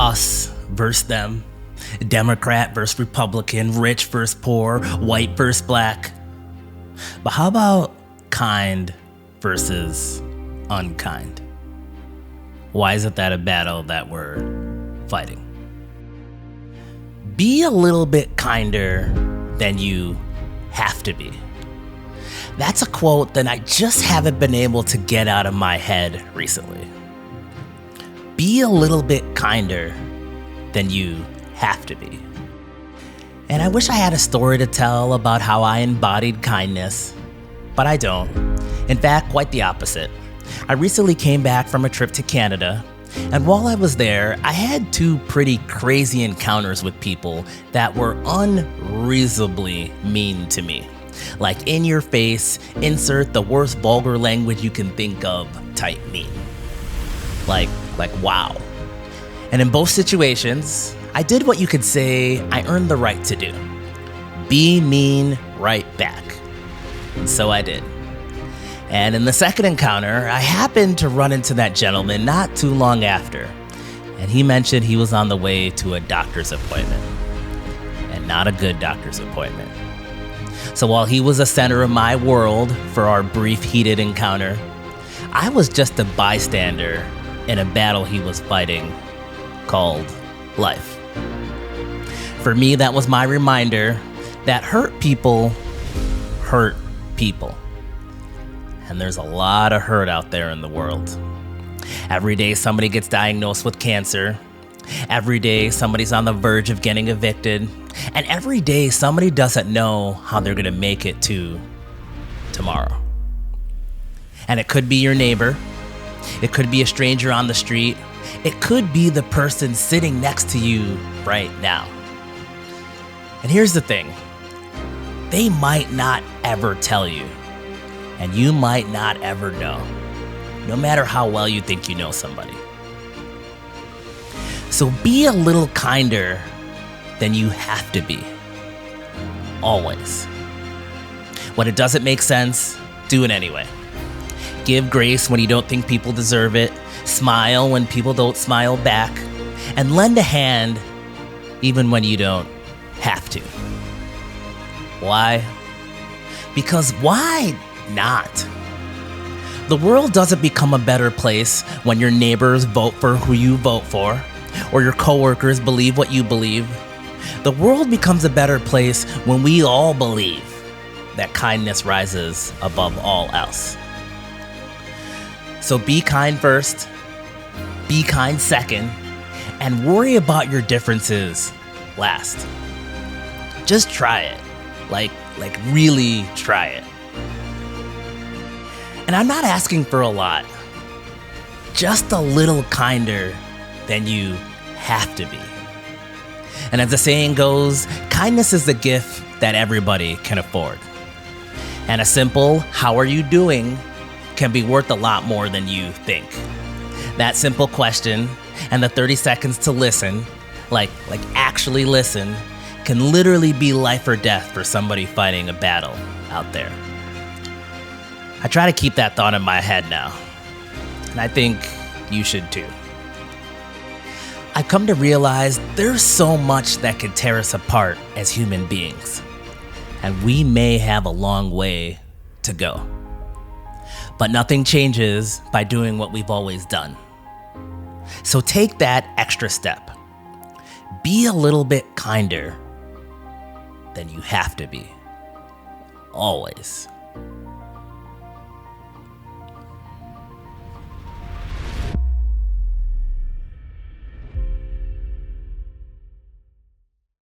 us versus them, Democrat versus Republican, rich versus poor, white versus black. But how about kind versus unkind? Why is it that a battle that we're fighting? Be a little bit kinder than you have to be. That's a quote that I just haven't been able to get out of my head recently. Be a little bit kinder than you have to be. And I wish I had a story to tell about how I embodied kindness, but I don't. In fact, quite the opposite. I recently came back from a trip to Canada, and while I was there, I had two pretty crazy encounters with people that were unreasonably mean to me. Like in your face, insert the worst vulgar language you can think of type mean. Like wow. And in both situations, I did what you could say I earned the right to do. Be mean right back. And so I did. And in the second encounter, I happened to run into that gentleman not too long after. And he mentioned he was on the way to a doctor's appointment. And not a good doctor's appointment. So while he was the center of my world for our brief heated encounter, I was just a bystander in a battle he was fighting called life. For me, that was my reminder that hurt people hurt people. And there's a lot of hurt out there in the world. Every day somebody gets diagnosed with cancer. Every day somebody's on the verge of getting evicted. And every day somebody doesn't know how they're going to make it to tomorrow. And it could be your neighbor. It could be a stranger on the street. It could be the person sitting next to you right now. And here's the thing. They might not ever tell you. And you might not ever know. No matter how well you think you know somebody. So be a little kinder than you have to be. Always. When it doesn't make sense, do it anyway. Give grace when you don't think people deserve it. Smile when people don't smile back. And lend a hand even when you don't have to. Why? Because why not? The world doesn't become a better place when your neighbors vote for who you vote for, or your coworkers believe what you believe. The world becomes a better place when we all believe that kindness rises above all else. So be kind first, be kind second, and worry about your differences last. Just try it. Like really try it. And I'm not asking for a lot. Just a little kinder than you have to be. And as the saying goes, kindness is the gift that everybody can afford. And a simple, how are you doing, can be worth a lot more than you think. That simple question and the 30 seconds to listen, like actually listen, can literally be life or death for somebody fighting a battle out there. I try to keep that thought in my head now, and I think you should too. I've come to realize there's so much that can tear us apart as human beings, and we may have a long way to go. But nothing changes by doing what we've always done. So take that extra step. Be a little bit kinder than you have to be. Always.